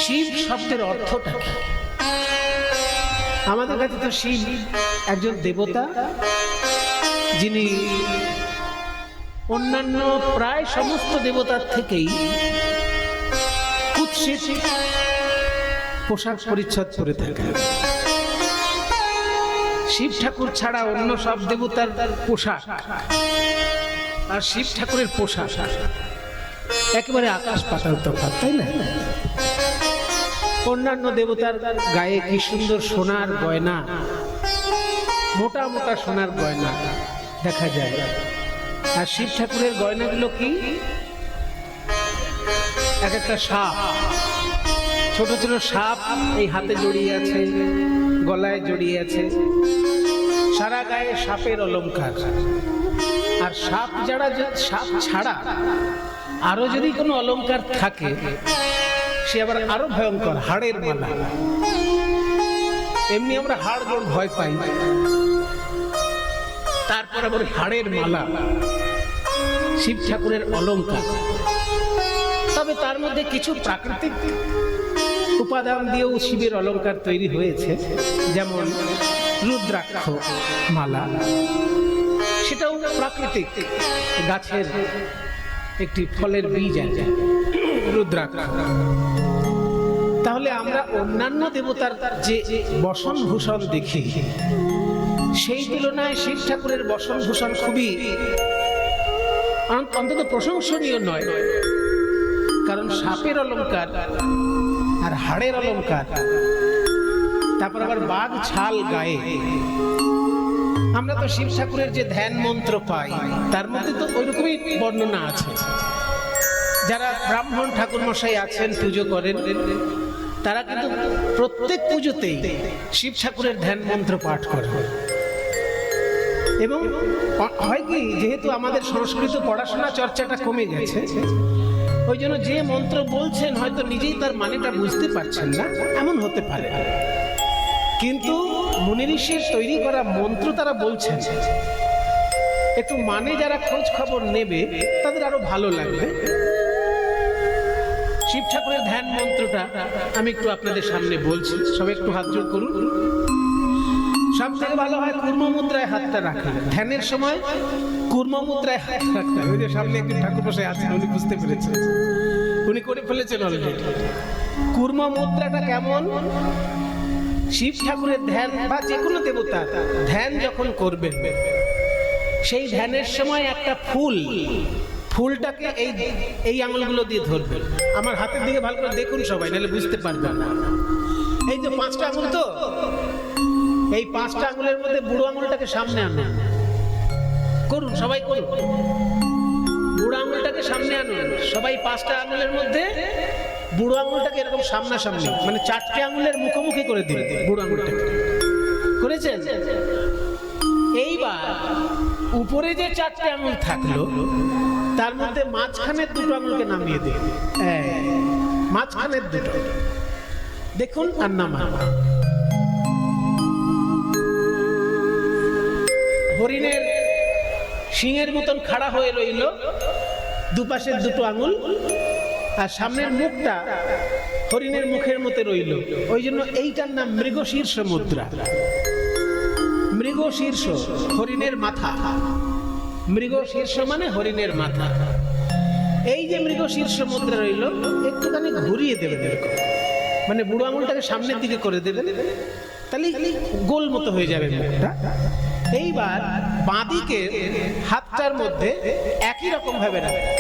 শিব শব্দের অর্থটা কি? আমাদের কাছে তো শিব একজন দেবতা, যিনি অন্যান্য প্রায় সমস্ত দেবতার থেকেই কুৎসিত পোশাক পরিচ্ছদ পরে থাকে। শিব ঠাকুর ছাড়া অন্য সব দেবতার পোশাক আর শিব ঠাকুরের পোশাক একেবারে আকাশ পাতাল তফাৎ, তাই না? অন্যান্য দেবতার গায়ে কি সুন্দর সোনার গয়না, মোটা মোটা সোনার গয়না দেখা যায়, আর শিব ঠাকুরের গয়নাগুলো কি? এক একটা সাপ, ছোট ছোট সাপ এই হাতে জড়িয়ে আছে, গলায় জড়িয়ে আছে, সারা গায়ে সাপের অলংকার। আর সাপ ছাড়া আরো যদি কোনো অলংকার থাকে সে আবার আরো ভয়ঙ্কর, হাড়ের মালা। এমনি আমরা হাড় জোড় ভয় পাই, তারপর আবার হাড়ের মালা শিব ঠাকুরের অলংকার। তবে তার মধ্যে কিছু প্রাকৃতিক উপাদান দিয়েও শিবের অলংকার তৈরি হয়েছে, যেমন রুদ্রাক্ষ মালা, সেটাও প্রাকৃতিক, গাছের একটি ফলের বীজ আছে রুদ্রাক্ষ। তাহলে আমরা অন্যান্য দেবতার যে বসন ভূষণ দেখি, সেই তুলনায় শিব ঠাকুরের বসন ভূষণ খুবই অন্তত প্রশংসনীয় নয়। কারণ সাপের অলংকার আর হাড়ের অলংকার, তারপর আবার বাঘ ছাল গায়ে। আমরা তো শিব ঠাকুরের যে ধ্যান মন্ত্র পাই তার মধ্যে তো ওইরকমই বর্ণনা আছে। যারা ব্রাহ্মণ ঠাকুর মশাই আছেন, পুজো করেন, তারা কিন্তু প্রত্যেক পুজোতেই শিব ঠাকুরের ধ্যান মন্ত্র পাঠ করে। এবং হয় কি, যেহেতু আমাদের সংস্কৃত পড়াশোনা চর্চাটা কমে গেছে, ওই জন্য যে মন্ত্র বলছেন হয়তো নিজেই তার মানেটা বুঝতে পারছেন না, এমন হতে পারে। কিন্তু মুনি ঋষির তৈরি করা মন্ত্র তারা বলছেন, একটু মানে যারা খোঁজ খবর নেবে তাদের আরো ভালো লাগবে। শিব ঠাকুরের ধ্যান মন্ত্রটা আমি একটু আপনাদের সামনে বলছি, সবাই একটু হাত জোড় করুন। সব থেকে ভালো হয় কূর্ম মুদ্রায় হাতটা রাখা, ধ্যানের সময় কূর্ম মুদ্রায় হাত রাখতে। ওই যে সামনে একজন ঠাকুর বসে আছেন, উনি বুঝতে পেরেছেন, উনি করে ফেলেছেন অলরেডি। কূর্ম মুদ্রাটা কেমন? শিব ঠাকুরের ধ্যান বা যে কোনো দেবতা ধ্যান যখন করবেন, সেই ধ্যানের সময় একটা ফুলটাকে এই আঙুলগুলো দিয়ে ধরবেন। আমার হাতের দিকে ভালো করে দেখুন সবাই, নাহলে বুঝতে পারবেন না। এই যে 5টা আঙুল, তো এই 5টা আঙুলের মধ্যে বুড়ো আঙুলটাকে সামনে আনুন, করুন সবাই, করুন। বুড়ো আঙুলটাকে সামনে আনুন সবাই। 5টা আঙুলের মধ্যে বুড়ো আঙুলটাকে এরকম সামনাসামনি, মানে 4টে আঙুলের মুখোমুখি করে দিন বুড়ো আঙুলটাকে। করেছেন? এইবার উপরে যে 4টে আঙুল থাকলো তার মধ্যে মাঝখানের 2টো আঙুলকে নামিয়ে দিন। মাঝখানের 2টো দেখুন, আর নামান। হরিণের সিংহের মতন খাড়া হয়ে রইল দুপাশের 2টো আঙুল, আর সামনের মুখটা হরিণের মুখের মতো রইল। ওই জন্য এইটার নাম মৃগশীর্ষ মুদ্রা। মৃগশীর্ষ হরিণের মাথা, মৃগশীর্ষ মানে হরিণের মাথা। এই যে মৃগশীর্ষ মুদ্রা রইল, একটুখানি ঘুরিয়ে দেবেন এরকম, মানে বুড়ো আঙুলটাকে সামনের দিকে করে দেবেন, তাহলে গোল মতো হয়ে যাবে মুখটা। এইবার বাঁদিকে হাতটার মধ্যে একই রকম ভাবে রাখবেন।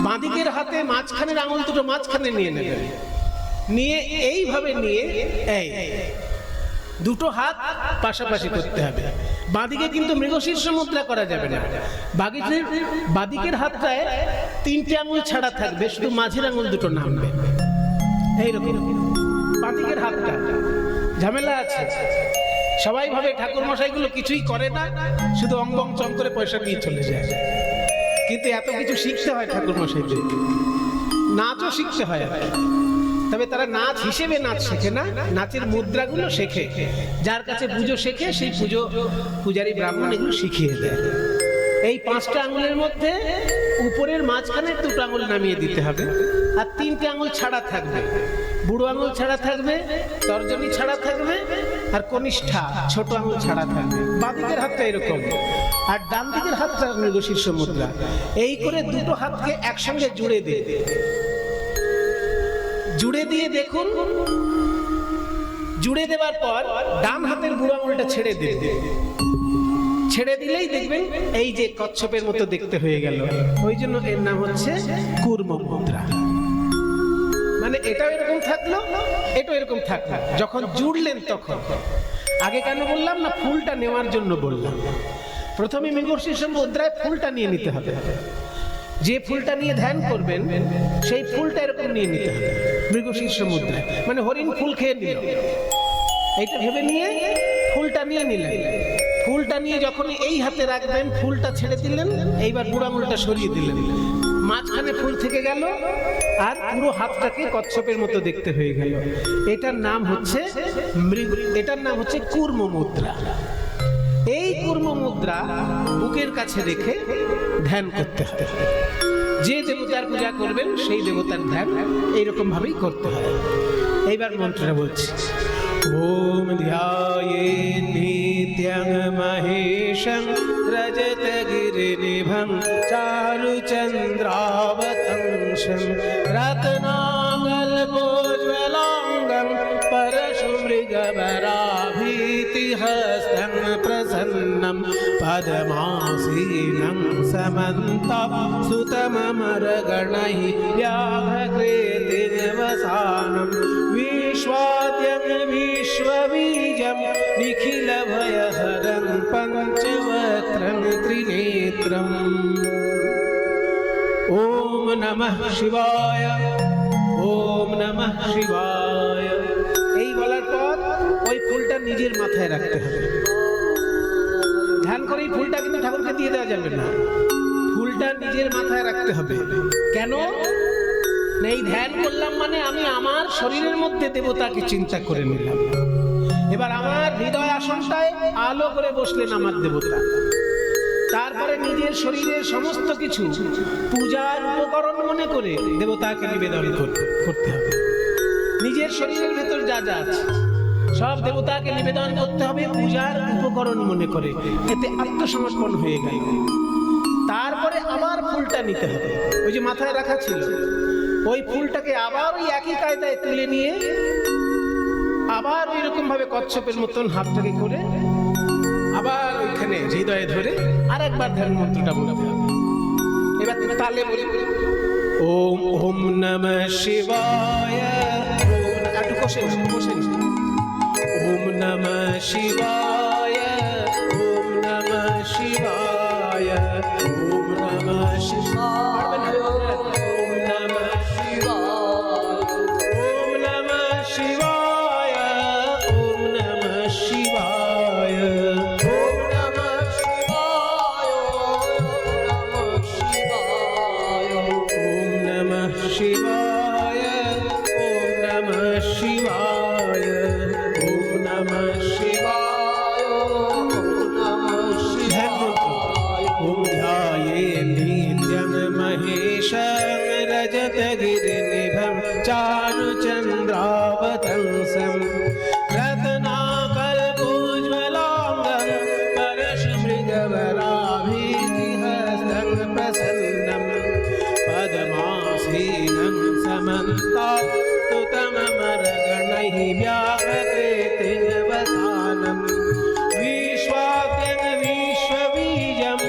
বাঁদিকের হাতে মাঝখানের আঙুল 2টো মাঝখানে নিয়ে নেবেন, নিয়ে এইভাবে নিয়ে এই 2টো হাত পাশাপাশি করতে হবে। বাঁদিকে কিন্তু মৃগশীর্ষ মুদ্রা করা যাবে না। বাঁদিকের হাতটায় 3টে আঙুল ছাড়া থাকবে, শুধু মাঝের আঙুল 2টো নামবে। এইরকম বাঁদিকের হাতটা ঝামেলা আছে। সবাই ভাবে ঠাকুর মশাইগুলো কিছুই করে না, শুধু অঙ্গং চম করে পয়সা নিয়ে চলে যায়। কিন্তু এত কিছু শিখতে হয় ঠাকুর মশাইদের, নাচও শিখতে হয়। তবে তারা নাচ হিসেবে নাচ শেখে না, নাচের মুদ্রাগুলো শেখে। যার কাছে পুজো শেখে সেই পূজারী ব্রাহ্মণ এগুলো শিখিয়ে দেয়। এই 5টা আঙুলের মধ্যে উপরের মাঝখানে 2টো আঙুল নামিয়ে দিতে হবে, আর 3টে আঙুল ছাড়া থাকবে। বুড়ো আঙুল ছাড়া থাকবে, তর্জনী ছাড়া থাকবে, আর কনিষ্ঠা ছোট আঙুল ছাড়া থাকবে। বাঁদিকের হাতটা এরকম, আর ডান দিকের হাতটা মৃগশীর্ষ মুদ্রা। এই করে দুটো হাতকে একসঙ্গে জুড়ে দিয়ে দেখুন। জুড়ে দেওয়ার পর ডান হাতের বুড়ো আঙুলটা ছেড়ে দেবে। ছেড়ে দিলেই দেখবেন এই যে কচ্ছপের মতো দেখতে হয়ে গেল। ওই জন্য এর নাম হচ্ছে কূর্ম মুদ্রা। মানে এটাও এরকম থাকলো, এটাও এরকম থাকলো। যখন জুড়লেন তখন, আগে কেন বললাম না, ফুলটা নেওয়ার জন্য বললাম। প্রথমে মৃগশীর্ষ মুদ্রায় ফুলটা নিয়ে নিতে হবে। যে ফুলটা নিয়ে ধ্যান করবেন সেই ফুলটা এরকম নিয়ে নিতে হবে মৃগশীর্ষ মুদ্রায়। মানে হরিণ ফুল খেয়ে নিল, এইটা ভেবে নিয়ে ফুলটা নিয়ে নিলেন। ফুলটা নিয়ে যখন এই হাতে রাখবেন, ফুলটা ছেড়ে দিলেন, এইবার বুড়ো আঙুলটা সরিয়ে দিলেন, মাঝখানে ফুল থেকে গেল, আর পুরো হাতটাকে কচ্ছপের মতো দেখতে হয়ে গেল। এটার নাম হচ্ছে কূর্ম মুদ্রা। এই কূর্ম মুদ্রা বুকের কাছে রেখে ধ্যান করতে হবে। যে দেবতার পূজা করবেন সেই দেবতার ধ্যান এইরকম ভাবেই করতে হবে। এইবার মন্ত্রটা বলছি। ওম ধ্যায়েৎ নিত্যং মহেশং রজতগিরিনিভং চারুচন্দ্রাবতংশং রত্নাকল্পোজ্জ্বলাঙ্গং পরশুমৃগবরাভীতিহস্तं প্রসন্नं পদ্মাসীनं समन्तं सुतममरगणैः व्याघ्रकृते निवसानं विश्वाद्यं विश्वबीजं निखिलभयहरं पञ्चवक्त्रं त्रिनेत्रम्। ओम नमः शिवाय, ओम नमः शिवाय। এই বলার পর ওই ফুলটা নিজের মাথায় রাখতে হবে। ধ্যান করে এই ফুলটা কিন্তু ঠাকুরকে দিয়ে দেওয়া যাবে না, ফুলটা নিজের মাথায় রাখতে হবে। কেন? এই ধ্যান করলাম মানে আমি আমার শরীরের মধ্যে দেবতাকে চিন্তা করে নিলাম। এবার আমার হৃদয় আসনটায় আলো করে বসলেন আমার দেবতা। তারপরে নিজের শরীরের সমস্ত কিছু পূজার উপকরণ মনে করে দেবতাকে নিবেদন করতে হবে। নিজের শরীরের ভেতর যা যা আছে সব দেবতাকে নিবেদন করতে হবে পূজার উপকরণ মনে করে। এতে আত্মসমর্পণ হয়ে গেল। তারপরে আবার ফুলটা নিতে হবে, ওই যে মাথায় রাখা ছিল ওই ফুলটাকে আবার ওই একই কায়দায় তুলে নিয়ে আবার ওই রকম ভাবে কচ্ছপের মতন হাতটাকে করে আবার ওইখানে হৃদয়ে ধরে আর একবার ধ্যান মন্ত্রটা বলতে হবে। এবার তালে বলি ওম ওম নমঃ শিবায়। একটু কষে ওম নমঃ শিবায়, ওম নমঃ শিবায়, ওম নমঃ শিবায়, ওম নমঃ শিবায়, ওম নমঃ শিবায়, ওম নমঃ শিবায়, ওম নমঃ শিবায়, ওম নমঃ শিবায়, ওম নমঃ শিবায়, ওম নমঃ শিবায়। ওম ধ্যায়েৎ নিত্যং মহেশং রজতগিরিনিভং চারুচন্দ্রাবতংশং রত্নাকল্পোজ্জ্বলাঙ্গং পরশুমৃগবরাভীতিহস্तं প্রসন্नं পদ্মাসীनं समन्तं स्तुतममरगणैः व्याघ्रकृते निवसानं विश्वाद्यं विश्वबीजं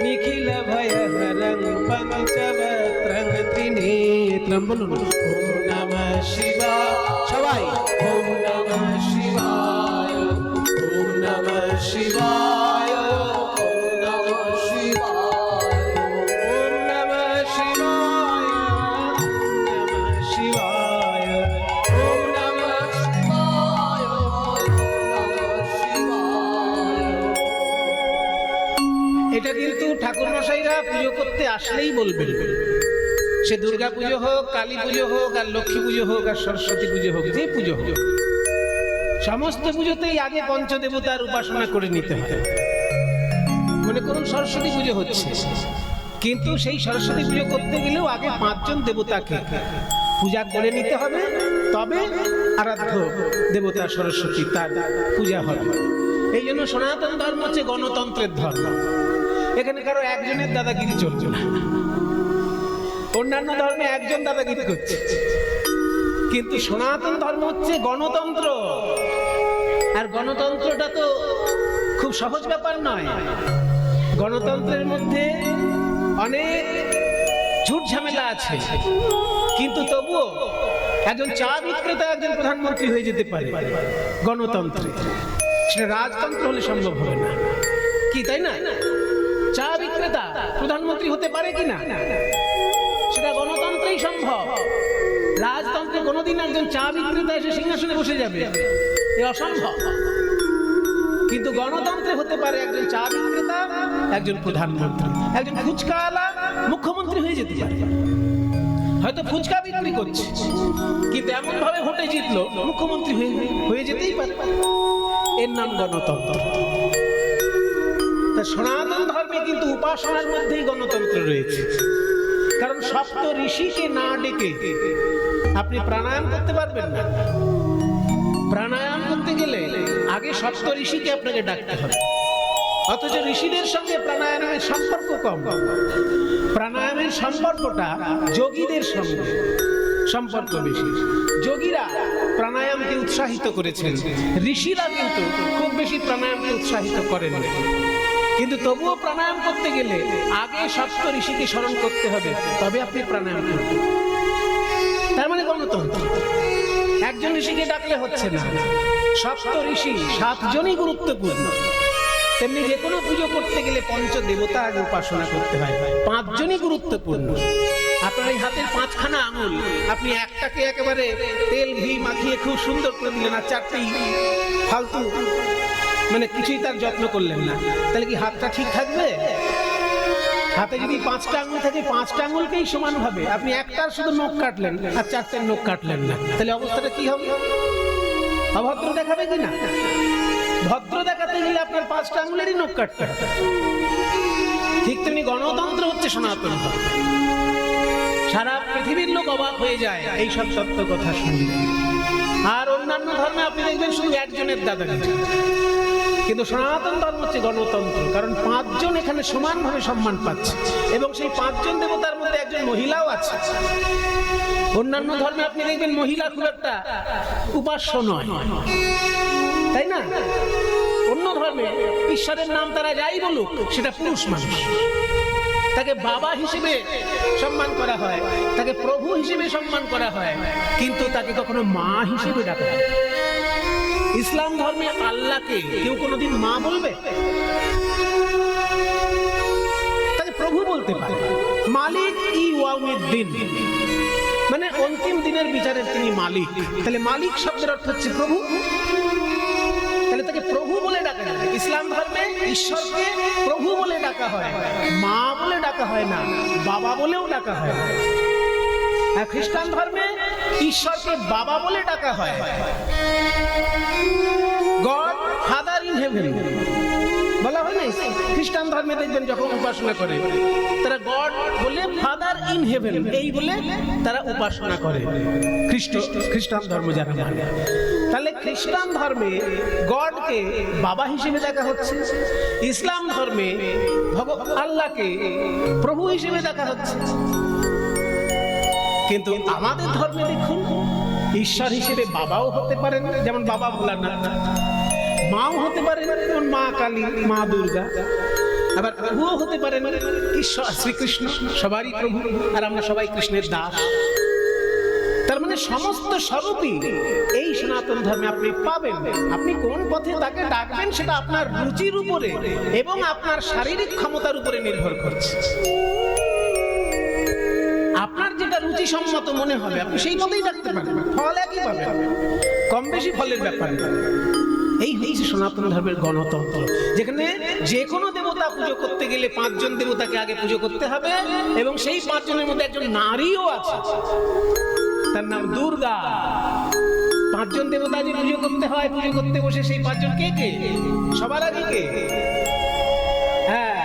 निखिलभयहरं पञ्चवक्त्रं त्रिनेत्रं। বলুন ওম নমঃ শিবায় সবাই, ওম নমঃ শিবায়, ওম নমঃ শিবায়, ওম নমঃ শিবায়, ওম নমঃ শিবায়, ওম নমঃ শিবায়, ওম নমঃ শিবায়। এটা কিন্তু ঠাকুর মশাইরা পুজো করতে আসলেই বলবেন। সে দুর্গা পুজো হোক, কালী পুজো হোক, আর লক্ষ্মী পুজো হোক, আর সরস্বতী পুজো হোক, যে পুজো হোক, সমস্ত পুজোতেই আগে পঞ্চদেবতার উপাসনা করে নিতে হয়। মনে করুন সরস্বতী পুজো হচ্ছে, কিন্তু সেই সরস্বতী পুজো করতে গেলেও আগে 5 জন দেবতাকে পূজা করে নিতে হবে, তবে আরাধ্য দেবতা সরস্বতী তার পূজা হবে। এই জন্য সনাতন ধর্ম হচ্ছে গণতন্ত্রের ধর্ম। এখানে কারো একজনের দাদাগিরি চলছে না। অন্যান্য ধর্মে একজন দাদাগিরি করছে, কিন্তু সনাতন ধর্ম হচ্ছে গণতন্ত্র। আর গণতন্ত্রটা তো খুব সহজ ব্যাপার নয়। গণতন্ত্রের মধ্যে অনেক ঝুট ঝামেলা আছে, কিন্তু তবুও একজন চা বিক্রেতা একজন প্রধানমন্ত্রী হয়ে যেতে পারে গণতন্ত্রে। সেটা রাজতন্ত্র হলে সম্ভব হবে না, কি তাই না? চা বিক্রেতা প্রধানমন্ত্রী হতে পারে কি না? সেটা গণতন্ত্রেই সম্ভব। রাজতন্ত্রে কোনোদিন একজন চা বিক্রেতা এসে সিংহাসনে বসে যাবে, এ অসম্ভব। কিন্তু গণতন্ত্রে হতে পারে একজন চা বিক্রেতা একজন প্রধানমন্ত্রী, একজন ফুচকাওয়ালা মুখ্যমন্ত্রী হয়ে যেতে পারে। হয়তো ফুচকা বিক্রি করছে, কিন্তু এমন ভাবে ভোটে জিতলো মুখ্যমন্ত্রী হয়ে যেতেই পারে। এর নাম গণতন্ত্র। তা সনাতন ধর্মে কিন্তু উপাসনার মধ্যেই গণতন্ত্র রয়েছে। কারণ সপ্ত ঋষিকে না ডেকে আপনি প্রাণায়াম করতে পারবেন না। প্রাণায়াম করতে গেলে আগে সপ্ত ঋষিকে আপনাকে ডাকতে হবে, অথচ ঋষিদের সঙ্গে প্রাণায়ামের সম্পর্ক কম। প্রাণায়ামের সম্পর্কটা যোগীদের সঙ্গে সম্পর্ক বেশি। যোগীরা প্রাণায়ামকে উৎসাহিত করেছেন, ঋষিরা কিন্তু খুব বেশি প্রাণায়ামকে উৎসাহিত করেন। কিন্তু তবুও প্রাণায়াম করতে গেলে আগে সপ্ত ঋষিকে স্মরণ করতে হবে, তবে আপনি প্রাণায়াম করবেন। তার মানে গণতন্ত্র। একজন ঋষিকে ডাকলে হচ্ছে না, সপ্ত ঋষি 7 জনই গুরুত্বপূর্ণ। তেমনি যে কোনো পুজো করতে গেলে পঞ্চ দেবতা আগে উপাসনা করতে হয়, 5 জনই গুরুত্বপূর্ণ। আপনার এই হাতের 5খানা আঙুল, আপনি একটাকে একেবারে তেল ঘি মাখিয়ে খুব সুন্দর করে দিলেন, আর 4টি ফালতু মানে কিছুই তার যত্ন করলেন না, তাহলে কি হাতটা ঠিক থাকবে? হাতে যদি 5টা আঙুল থাকে, 5টা আঙুলকেই সমানভাবে আপনি একটার শুধু নখ কাটলেন আর 4টের নখ কাটলেন না, তাহলে অবস্থাটা কি হবে? অভদ্র দেখাবে কিনা? ভদ্র দেখাতে গেলে আপনার 5টা আঙুলেরই নখ কাটতে হবে। ঠিক তেমনি গণতন্ত্র হচ্ছে সনাতন ধর্ম। সারা পৃথিবীর লোক অবাক হয়ে যায় এই সব সত্য কথা শুনলে। আর অন্যান্য ধর্মে আপনি দেখবেন শুধু একজনের দাদাগিরি, কিন্তু সনাতন ধর্ম হচ্ছে গণতন্ত্র। কারণ 5 জন এখানে সমানভাবে সম্মান পাচ্ছে, এবং সেই 5 জন দেবতার মধ্যে একজন মহিলাও আছে। অন্যান্য ধর্মে আপনি দেখবেন মহিলা খুব একটা উপাস্য নয়, তাই না? অন্য ধর্মে ঈশ্বরের নাম তারা যাই বলুক, সেটা পুরুষ মানুষ। তাকে বাবা হিসেবে সম্মান করা হয়, তাকে প্রভু হিসেবে সম্মান করা হয়, কিন্তু তাকে কখনো মা হিসেবে ডাকা হয়। ইসলাম ধর্মে আল্লাহকে কেউ কোনোদিন মা বলবে? তাকে প্রভু বলতে পারে। মালিক ইয়াউমিদ্দিন, মানে অন্তিম দিনের বিচারের তিনি মালিক। তাহলে মালিক শব্দের অর্থ হচ্ছে প্রভু, তাহলে তাকে প্রভু বলে ডাকা হয়। ইসলাম ধর্মে ঈশ্বরকে প্রভু বলে ডাকা হয়, মা বলে ডাকা হয় না, বাবা বলেও ডাকা হয়। আর খ্রিস্টান ধর্মে ঈশ্বরকে বাবা বলে ডাকা হয়। গড ফাদার ইন হেভেন বলা হয় না? খ্রিস্টান ধর্মে দেখবেন যখন উপাসনা করে তারা গড বলে ফাদার ইন হেভেন এই বলে তারা উপাসনা করে, খ্রিস্টান ধর্ম যারা মানে। তাহলে খ্রিস্টান ধর্মে গডকে বাবা হিসেবে দেখা হচ্ছে, ইসলাম ধর্মে আল্লাহকে প্রভু হিসেবে দেখা হচ্ছে। কিন্তু আমাদের ধর্মে দেখুন, ঈশ্বর হিসেবে বাবাও হতে পারেন, যেমন বাবা ভোলানাথ, মাও হতে পারেন যেমন মা কালী, মা দুর্গা, আবার প্রভুও হতে পারেন ঈশ্বর শ্রীকৃষ্ণ, সবারই প্রভু, আর আমরা সবাই কৃষ্ণের দাস। তার মানে সমস্ত স্বরূপই এই সনাতন ধর্মে আপনি পাবেন। আপনি কোন পথে তাকে ডাকবেন সেটা আপনার রুচির উপরে এবং আপনার শারীরিক ক্ষমতার উপরে নির্ভর করছে। আপনার যেটা রুচি সম্মত মনে হবে আপনি সেই মতেই ডাকতে পারবেন, ফল একই পাবেন, কম বেশি ফলের ব্যাপার। এই হচ্ছে সনাতন ধর্মের গণতন্ত্র, যেখানে যে কোনো দেবতা পুজো করতে গেলে 5 জন দেবতাকে আগে পুজো করতে হবে, এবং সেই 5 জনের মধ্যে একজন নারীও আছে, তার নাম দুর্গা। 5 জন দেবতা যে পুজো করতে হয়, পুজো করতে বসে সেই 5 জন কে কে? সবার আগে কে? হ্যাঁ,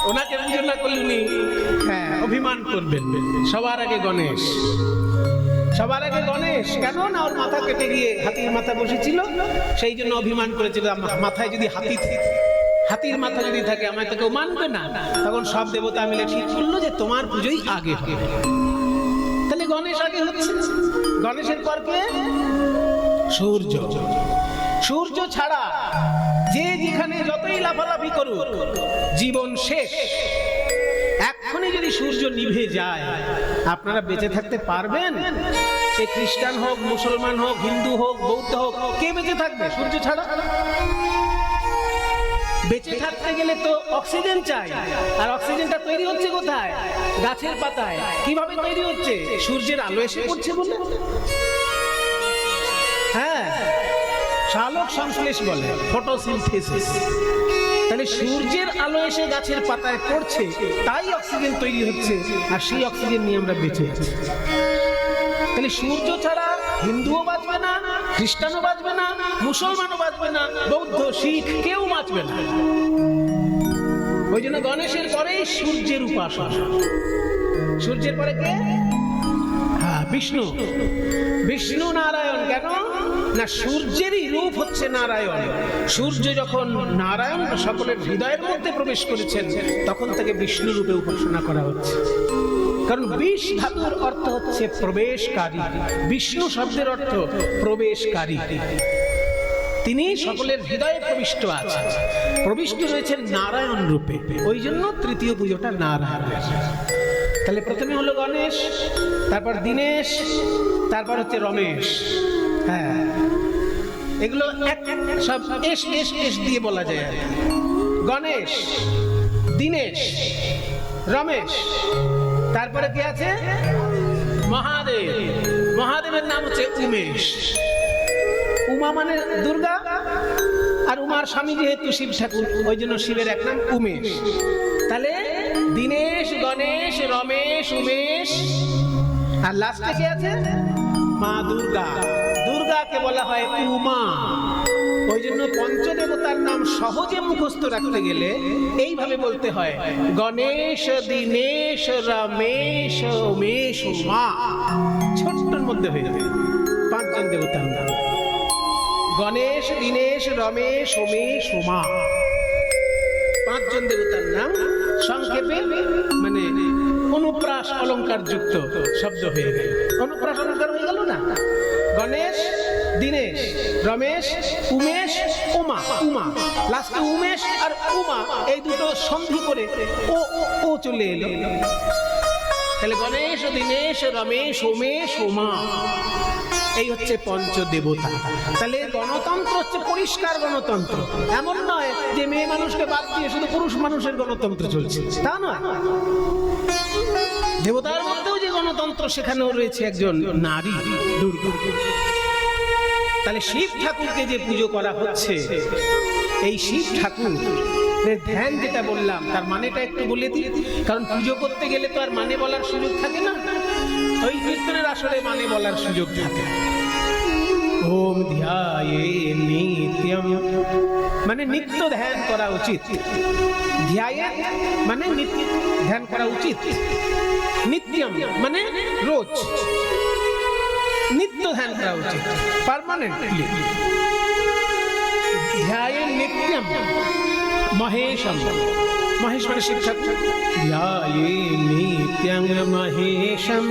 ওনাকে পুজো না করলে উনি অভিমান করবেন। সবার আগে গণেশ, সবার আগে গণেশ। কেন না ওর মাথা কেটে গিয়ে হাতির মাথা বসেছিল, সেই জন্য অভিমান করেছিল মাথায় যদি হাতির মাথা যদি থাকে আমায় তো কেউ মানবে না। তখন সব দেবতা মিলে ঠিক করলো যে তোমার পুজোই আগে হবে। তাহলে গণেশ আগে হচ্ছে। গণেশের পর কে? সূর্য। সূর্য ছাড়া যে যেখানে যতই লাফালাফি করুক জীবন শেষ। এক্ষুনি যদি সূর্য নিভে যায় আপনারা বেঁচে থাকতে পারবেন? সে খ্রিস্টান হোক, মুসলমান হোক, হিন্দু হোক, বৌদ্ধ হোক, কে বেঁচে থাকবে সূর্য ছাড়া? বেঁচে থাকতে গেলে তো অক্সিজেন চাই, আর অক্সিজেনটা তৈরি হচ্ছে কোথায়? গাছের পাতায়। কিভাবে তৈরি হচ্ছে? সূর্যের আলো এসে পড়ছে বলে। হ্যাঁ, সালোক সংশ্লেষ বলে, ফটোসিনথেসিস। তাহলে সূর্যের আলো এসে গাছের পাতায় পড়ছে, তাই অক্সিজেন তৈরি হচ্ছে, আর সেই অক্সিজেন নিয়ে আমরা বেঁচে আছি। তাহলে সূর্য ছাড়া হিন্দুও বাঁচবে না, খ্রিস্টানও বাঁচবে না, মুসলমানও বাঁচবে না, বৌদ্ধ, শিখ কেউ বাঁচবে না। ওই জন্য গণেশের পরেই সূর্যের উপাসনা। সূর্যের পরে কে? বিষ্ণু। বিষ্ণু নারায়ণ। কেন না সূর্যেরই রূপ হচ্ছে নারায়ণ। সূর্য যখন নারায়ণ সকলের হৃদয়ের মধ্যে প্রবেশ করেছেন, তখন থেকে বিষ্ণু রূপে উপাসনা করা হচ্ছে। কারণ বিষ ধাতুর অর্থ হচ্ছে প্রবেশকারী। বিষ্ণু শব্দের অর্থ প্রবেশকারী। তিনি সকলের হৃদয়ে প্রবিষ্ট আছেন, প্রবিষ্ট রয়েছেন নারায়ণ রূপে। ওই জন্য তৃতীয় পুজোটা নারায়ণ। তাহলে প্রথমে হলো গণেশ, তারপর দীনেশ, তারপর হচ্ছে রমেশ। হ্যাঁ, এগুলো সব এস এস এস দিয়ে বলা যায়। গণেশ, দীনেশ, রমেশ, তারপরে কি আছে? মহাদেব। মহাদেবের নাম হচ্ছে উমেশ। উমা মানে দুর্গা, আর উমার স্বামী যেহেতু শিব ঠাকুর, ওই জন্য শিবের এক নাম উমেশ। তাহলে দীনেশ, গণেশ, রমেশ, উমেশ, আর লাস্টে কে আছে? মা দুর্গা। দুর্গাকে বলা হয় উমা। ওই জন্য পঞ্চদেবতার নাম সহজে মুখস্থ রাখতে গেলে এইভাবে বলতে হয়: গণেশ, দীনেশ, রমেশ, উমেশ, উমা। ছোট্টর মধ্যে হয়ে যাবে পাঁচজন দেবতার নাম: গণেশ, দীনেশ, রমেশ, উমেশ, উমা। পাঁচজন দেবতার নাম সংক্ষেপে, মানে অনুপ্রাস অলঙ্কার যুক্ত শব্দ হয়ে গেল। অনুপ্রাস অলঙ্কার হয়ে গেল না? গণেশ, দীনেশ, রমেশ, উমেশ, উমা। উমা লাস্টে উমেশ আর উমা এই দুটো সন্ধি করে ও ও চলে এলো। তাহলে গণেশ, দীনেশ, রমেশ, উমেশ, উমা, এই হচ্ছে পঞ্চদেবতা। তাহলে গণতন্ত্র হচ্ছে পরিষ্কার গণতন্ত্র। এমন নয় যে মেয়ে মানুষকে বাদ দিয়ে শুধু পুরুষ মানুষের গণতন্ত্র চলছে, তা নয়। দেবতার মধ্যেও যে গণতন্ত্র, সেখানেও রয়েছে একজন নারী, দুর্গা। তাহলে শিব ঠাকুরকে যে পুজো করা হচ্ছে, এই শিব ঠাকুর ধ্যান যেটা বললাম তার মানেটা একটু বলে দিই, কারণ পুজো করতে গেলে তো আর মানে বলার সুযোগ থাকে না। ওই কীর্তনের আসলে মানে বলার সুযোগ থাকে। ওম ধ্যায়ে নিত্যম মানে নিত্য ধ্যান করা উচিত। ধ্যায়ে মানে নিত্য ধ্যান করা উচিত। নিত্যম মানে রোজ, নিত্য ধ্যান করা উচিত, পার্মানেন্টলি। ধ্যায়ে নিত্যম মহেশম। মহেশ মানে শিব ঠাকুর। ধ্যায়ে নিত্যং মহেশম।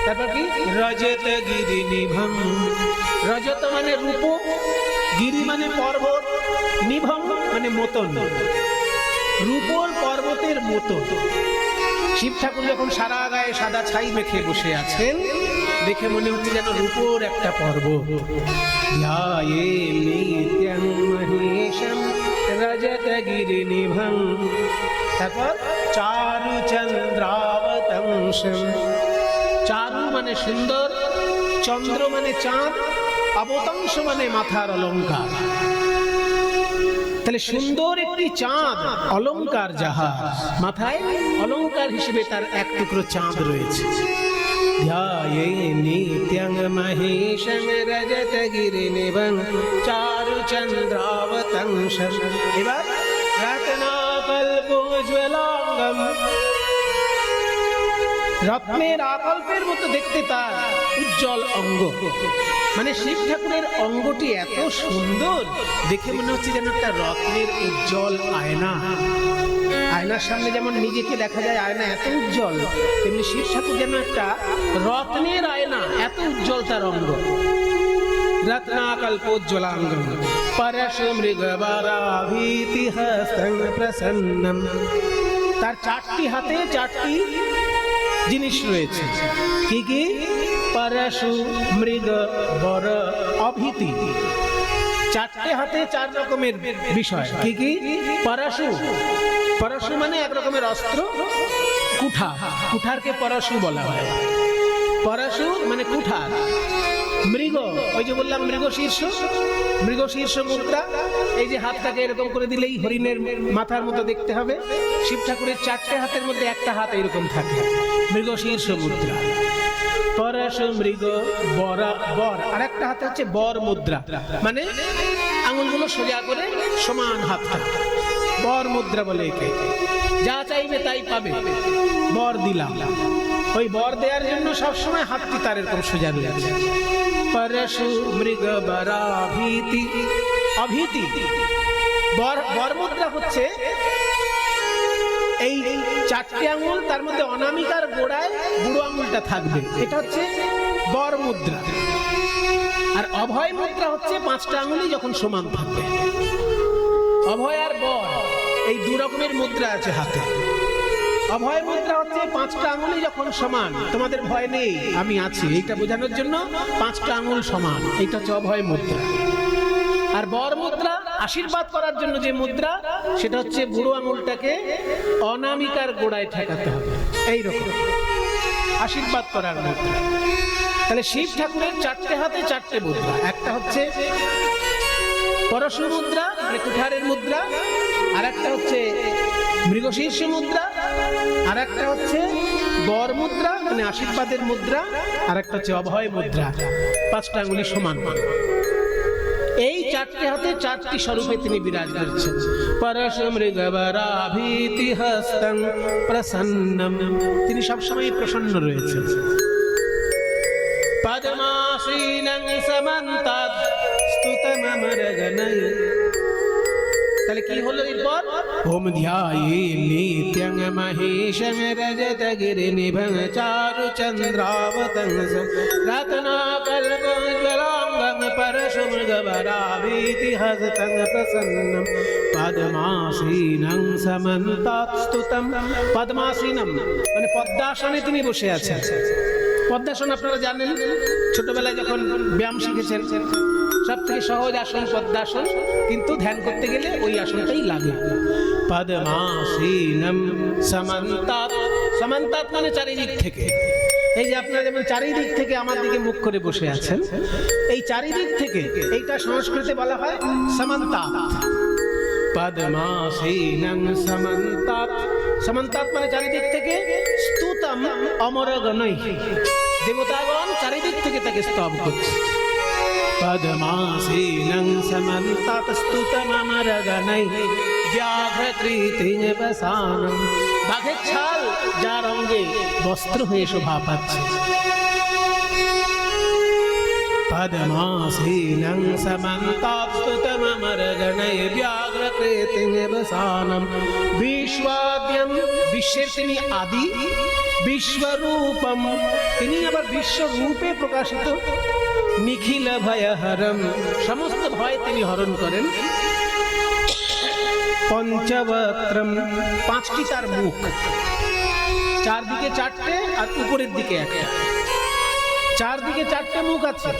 তারপর কি? রজত গিরি নিভম। রজত মানে রূপ, গিরি মানে পর্বত, নিভম মানে মতন, রূপর পর্বতের মতো। শিব ঠাকুর যখন সারা গায়ে সাদা ছাই মেখে বসে আছেন, দেখে মনে হচ্ছে যেন রূপর একটা পর্বত। ধ্যায়ে নিত্যং মহেশম রজত গিরি নিভম। তারপর চারু চন্দ্রাবতংশম। চারু মানে সুন্দর, চন্দ্র মানে চাঁদ, অবতংশ মানে মাথার অলঙ্কার। তাহলে সুন্দর একটি চাঁদ, অলঙ্কার যাহা, মাথায় অলঙ্কার হিসেবে তার এক টুকরো চাঁদ রয়েছে। ধ্যায়ে নিত্যং মহেশং রজত গিরি নিভং চারু চন্দ্রাবতংশম। এবার রত্নাকল্প কল্পোজ্জ্বলাঙ্গম, রত্নের আকল্পের মতো দেখতে তার উজ্জ্বল অঙ্গ। মানে শিব ঠাকুরের অঙ্গটি এত সুন্দর, দেখে মনে হচ্ছে যেন একটা রত্নের উজ্জ্বল আয়না। আয়নার সামনে যেমন নিজেকে দেখা যায়, আয়না এত উজ্জ্বল, তেমনি শিব ঠাকুর যেন একটা রত্নের আয়না, এত উজ্জ্বল তার অঙ্গ। রত্নাকল্পোজ্জ্বলাঙ্গম পরশুমৃগবরাভীতি হস্তং প্রসন্নম। তার চারটি হাতে চারটি জিনিস রয়েছে। কি কি? পরশু, মৃগ, বর, অভীতি। চারটে হাতে চার রকমের বিষয়। কি কি? পরশু, পরশু মানে এক রকমের অস্ত্র, কুঠার। কুঠারকে পরশু বলা হয়। পরশু মানে কুঠার। মৃগ, ওই যে বললাম মৃগশীর্ষ, মৃগশীর্ষ মুদ্রা। এই যে হাতটাকে এরকম করে দিলেই হরিণের মাথার মতো দেখতে হবে। শিব ঠাকুরের চারটে হাতের মধ্যে একটা হাত এরকম থাকে, মৃগশীর্ষ মুদ্রা। পরশু, মৃগ, বর, বর। আর একটা হাতে হচ্ছে বর মুদ্রা, মানে আঙুলগুলো সোজা করে সমান হাতটা, বর মুদ্রা বলে একে। যা চাইবে তাই পাবে, বর দিলাম। ওই বর দেওয়ার জন্য সবসময় হাতটি তার এরকম সোজা রয়েছে। পরশু, মৃগ, বরাভীতি। অভীতি, বর মুদ্রা হচ্ছে এই চারটে আঙুল, তার মধ্যে অনামিকার গোড়ায় বুড়ো আঙুলটা থাকবে, এটা হচ্ছে বর মুদ্রা। আর অভয় মুদ্রা হচ্ছে পাঁচটা আঙুলই যখন সমান থাকবে। অভয় আর বর এই দু রকমের মুদ্রা আছে হাতে। অভয় মুদ্রা হচ্ছে পাঁচটা আঙুলই যখন সমান, তোমাদের ভয় নেই, আমি আছি, এইটা বোঝানোর জন্য পাঁচটা আঙুল সমান, এইটা হচ্ছে অভয় মুদ্রা। আর বর মুদ্রা আশীর্বাদ করার জন্য যে মুদ্রা, সেটা হচ্ছে বুড়ো আঙুলটাকে অনামিকার গোড়ায় ঠেকাতে হবে, এইরকম আশীর্বাদ করার মুদ্রা। তাহলে শিব ঠাকুরের চারটে হাতে চারটে মুদ্রা। একটা হচ্ছে পরশু মুদ্রা, মানে কুঠারের মুদ্রা। আর একটা হচ্ছে মৃগশীর্ষ মুদ্রা। আর একটা হচ্ছে বর মুদ্রা, মানে আশীর্বাদের মুদ্রা। আর একটা হচ্ছে অভয় মুদ্রা, পাঁচটা আঙুলি সমান। এই চারটে হাতে চারটি স্বরূপে তিনি বিরাজ করছেন। পরশু, মৃগ, বরাভীতি হস্তং প্রসন্নম। তিনি সবসময় প্রসন্ন রয়েছেন। পদ্মাসীনং সমন্তাৎ স্তুতমমরগণৈ। তাহলে কি হলো এরপর? ওম ধ্যায়ে নিত্যং মহেশং রজতগিরিনিভং চারুচন্দ্রাবতং রত্নাকল্পোজ্জ্বলাঙ্গং পরশু, মৃগ, বরাভীতি হস্তং প্রসন্নম পদ্মাসীনং সমন্তাৎ স্তুতম। পদ্মাসীনম মানে পদ্মাসনে তিনি বসে আছেন। পদ্মাসন আপনারা জানেন, ছোটবেলায় যখন ব্যায়াম শিখেছেন, সব থেকে সহজ আসন পদ্মাসন, কিন্তু ধ্যান করতে গেলে ওই আসনটাই লাগে। পদ্মাসীনম সমন্তাৎ। সমন্তাৎ মানে চারিদিক থেকে। এই যে আপনারা যেমন চারিদিক থেকে আমার দিকে মুখ করে বসে আছেন, এই চারিদিক থেকে, এইটা সংস্কৃতে বলা হয় সমন্তাৎ। পদ্মাসীনং সমন্তাৎ। সমন্তাৎ মানে চারিদিক থেকে। স্তুতম অমরগণৈ। দেবতাগণ চারিদিক থেকে তাকে স্তব করছে। পদ্মাসীনং সমন্তাৎ স্তুতমমরগণৈ ব্যাঘ্রকৃতিং বসানম। বাঘের ছাল যার অঙ্গে বস্ত্র হয়ে শোভা পাচ্ছে। পদ্মাসীনং সমন্তাৎ স্তুতমমরগণৈ ব্যাঘ্রকৃতিং বসানম। বিশ্বদ্যম, বিশ্বের তিনি আদি। বিশ্বরূপম, তিনি আবার বিশ্বরূপে প্রকাশিত। নিখিল ভয়হরম, সমস্ত ভয় তিনি হরণ করেন। পঞ্চবক্ত্রম, পাঁচটি তার মুখ, চারদিকে চারটে আর উপরের দিকে একটা। চারদিকে চারটে মুখ আছে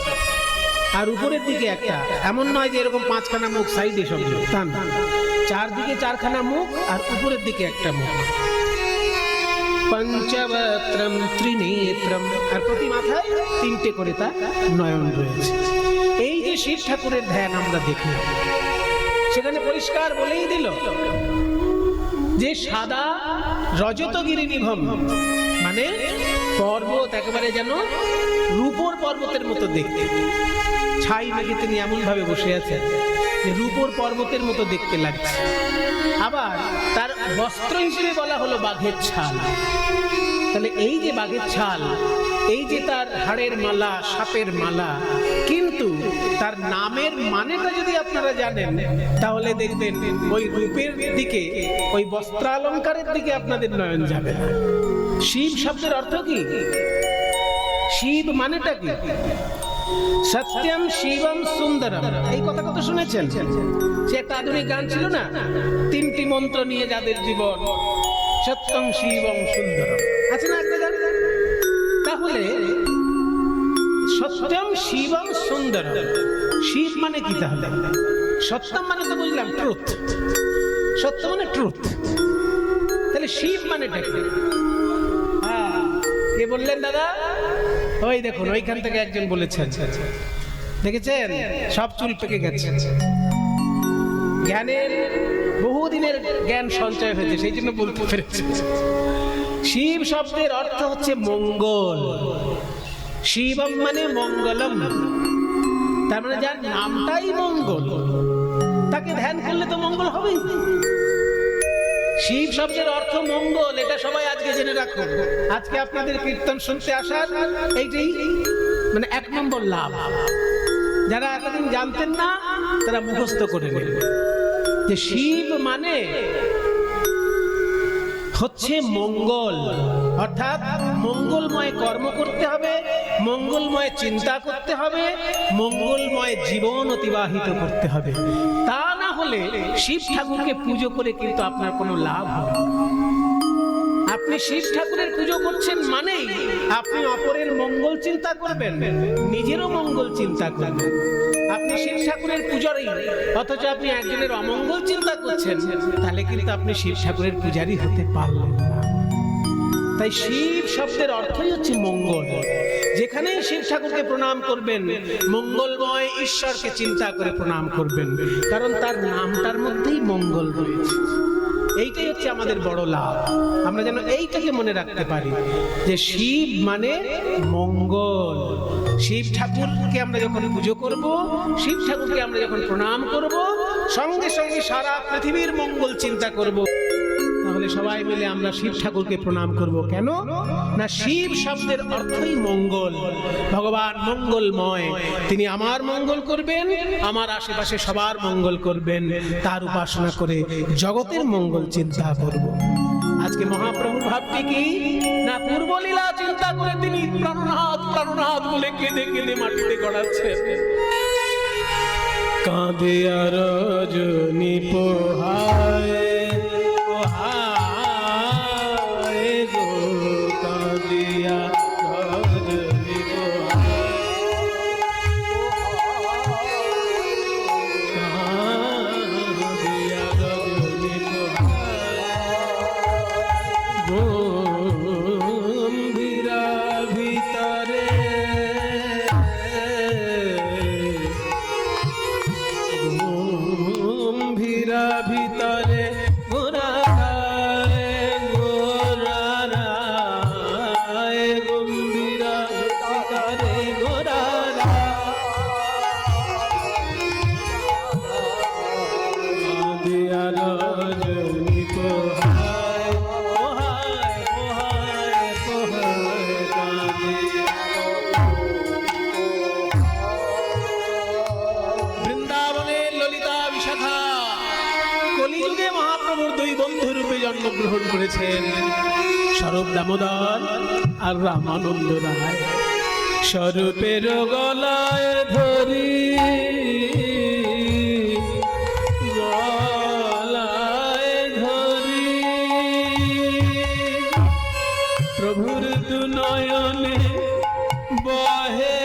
আর উপরের দিকে একটা। এমন নয় যে এরকম পাঁচখানা মুখ সাইডে সব, তা না, চারদিকে চারখানা মুখ আর উপরের দিকে একটা মুখ। পঞ্চবক্ত্রম ত্রিনেত্রম, আর প্রতি মাথায় তিনটে করে তার নয়ন রয়েছে। এই যে শিব ঠাকুরের ধ্যান আমরা দেখলাম, সেখানে পরিষ্কার বলেই দিল যে সাদা রজতগিরিনিভম, মানে পর্বত একেবারে যেন রূপোর পর্বতের মতো দেখতে। ছাই মেঘে তিনি এমন ভাবে বসে আছেন যে রূপোর পর্বতের মতো দেখতে লাগছে। আবার তার বস্ত্র হিসেবে বলা হলো বাঘের ছাল। তাহলে এই যে বাঘের ছাল, এই যে তার হাড়ের মালা, সাপের মালা, কিন্তু তার নামের মানেটা যদি আপনারা জানেন তাহলে দেখবেন ওই রূপের দিকে, ওই বস্ত্রালঙ্কারের দিকে আপনাদের নয়ন যাবে না। শিব শব্দের অর্থ কি? শিব মানেটা কি? সত্যম শিবম সুন্দরম, এই কথা কত শুনেছেন? সে একটা আধুনিক গান ছিল না, তিনটি মন্ত্র নিয়ে যাদের জীবন, সত্যম শিবম সুন্দরম, আছে না একটা গান? তাহলে সত্যম শিবম সুন্দরম, শিব মানে কি? তাহলে সত্যম মানে তো বুঝলাম ট্রুথ, সত্য মানে ট্রুথ, তাহলে শিব মানেটা কি? কে বললেন দাদা? ওই দেখুন ওইখান থেকে একজন বলেছেন, দেখেছেন সব চুল পেকে গেছে। জ্ঞানের বহুদিনের জ্ঞান সঞ্চয় হয়েছে, সেই জন্য বলতে পেরেছে। শিব শব্দের অর্থ হচ্ছে মঙ্গল। শিবম মানে মঙ্গলম, তার মানে যার নামটাই মঙ্গল, তাকে ধ্যান করলে তো মঙ্গল হবেই। শিব শব্দের অর্থ মঙ্গল, এটা সবাই আজকে জেনে রাখুন। আজকে আপনাদের কীর্তন শুনতে আসার এইটাই মানে 1 নম্বর লাভ। যারা এতদিন জানতেন না তারা মুখস্থ করে নেবেন যে শিব মানে হচ্ছে মঙ্গল, অর্থাৎ মঙ্গলময় কর্ম করতে হবে, মঙ্গলময় চিন্তা করতে হবে, মঙ্গলময় জীবন অতিবাহিত করতে হবে। তা না হলে শিব ঠাকুরকে পুজো করে কিন্তু আপনার কোনো লাভ হবে না। আপনি শিব ঠাকুরের পুজো করছেন মানেই আপনি অপরের মঙ্গল চিন্তা করবেন, নিজেরও মঙ্গল চিন্তা করবেন। আপনি শিব ঠাকুরের পূজারী অথচ আপনি একজনের অমঙ্গল চিন্তা করছেন, তাহলে কিন্তু আপনি শিব ঠাকুরের পূজারী হতে পারলেন না। তাই শিব শব্দের অর্থই হচ্ছে মঙ্গল। যেখানেই শিব ঠাকুরকে প্রণাম করবেন, মঙ্গলময় ঈশ্বরকে চিন্তা করে প্রণাম করবেন, কারণ তার নামটার মধ্যেই মঙ্গল রয়েছে। এইটাই হচ্ছে আমাদের বড় লাভ। আমরা যেন এইটাকে মনে রাখতে পারি যে শিব মানে মঙ্গল। শিব ঠাকুরকে আমরা যখন পুজো করব, শিব ঠাকুরকে আমরা যখন প্রণাম করব, সঙ্গে সঙ্গে সারা পৃথিবীর মঙ্গল চিন্তা করব। তাহলে সবাই মিলে আমরা শিব ঠাকুরকে প্রণাম করব। কেন না? শিব শব্দের অর্থই মঙ্গল। ভগবান মঙ্গলময়, তিনি আমার মঙ্গল করবেন, আমার আশেপাশে সবার মঙ্গল করবেন। তার উপাসনা করে জগতের মঙ্গল চিন্তা করব। আজকে মহাপ্রভুর ভাবটি কি না? পূর্বলীলা চিন্তা করে তিনি প্রাণনাথ প্রাণনাথ বলে কেঁদে কেঁদে মাটিতে গড়াচ্ছেন। কাঁদে আর রজনী পোহায়, জন্মগ্রহণ করেছেন স্বরূপ দামোদর আর রামানন্দ রায়। স্বরূপের গলায় ধরি, গলায় ধরি প্রভুর দু নয়নে বহে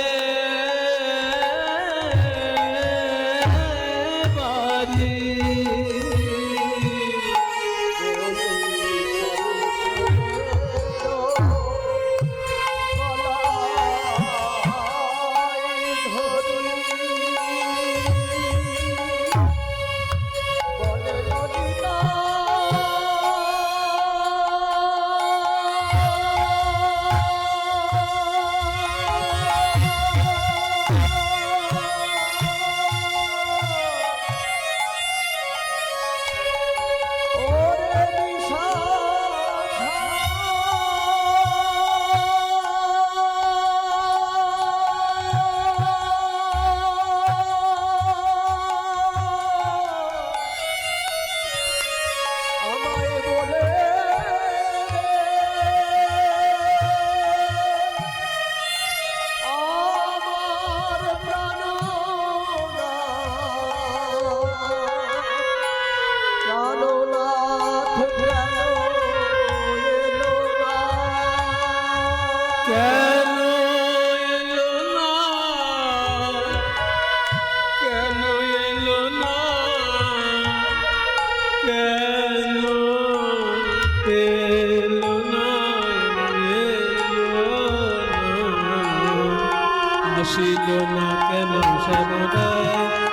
আসিল না কেন শ্যামরায়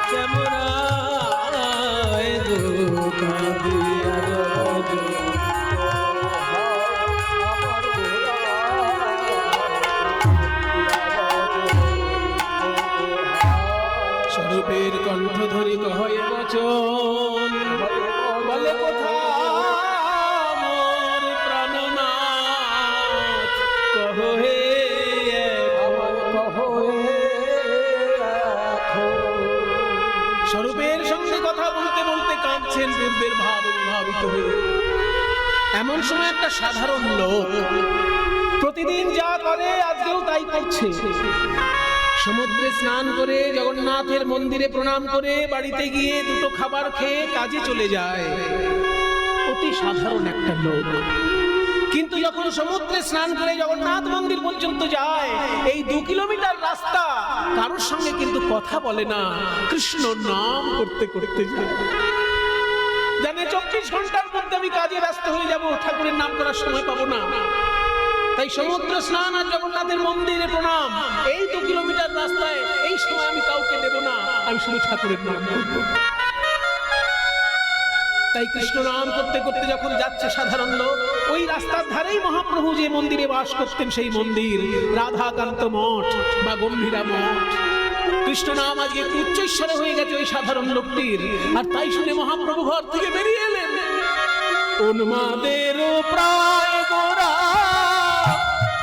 শ্যামরায় গো কাঁদিয়া স্বরূপের কণ্ঠ ধরি কহে বচন বলে কোথা মোর প্রাণনাথ কহে স্বরূপের সঙ্গে কথা বলতে বলতে কাঁদছেন পূর্বের ভাব ভাবিত হয়ে। এমন সময় একটা সাধারণ লোক প্রতিদিন যা করে আজকেও তাই করছে, সমুদ্রে স্নান করে জগন্নাথের মন্দিরে প্রণাম করে বাড়িতে গিয়ে দুটো খাবার খেয়ে কাজে চলে যায়। অতি সাধারণ একটা লোক, কিন্তু যখন সমুদ্রে স্নান করে জগন্নাথ মন্দির পর্যন্ত যায়, এই 2 কিলোমিটার রাস্তা কারোর সঙ্গে কিন্তু কথা বলে না, কৃষ্ণ নাম করতে করতে যায়। জানে 24 ঘন্টার মধ্যে আমি কাজে ব্যস্ত হয়ে যাব, ঠাকুরের নাম করার সময় পাবো না। তাই সমুদ্র স্নান আর জগন্নাথের মন্দিরে প্রণাম, এই 2 কিলোমিটার রাস্তায় এই সময় আমি কাউকে দেব না, আমি শুধু ঠাকুরের নাম করব। তাই কৃষ্ণ নাম করতে করতে যখন যাচ্ছে সাধারণ লোক, ওই রাস্তার ধারেই মহাপ্রভু যে মন্দিরে বাস করতেন সেই মন্দির রাধাকান্ত মঠ বা গম্ভীরা মঠ। কৃষ্ণ নাম আজকে একটু উচ্চৈঃস্বরে হয়ে গেছে ওই সাধারণ লোকটির, আর তাই শুনে মহাপ্রভু ঘর থেকে বেরিয়ে এলেন। উন্মাদের প্রায় গোরা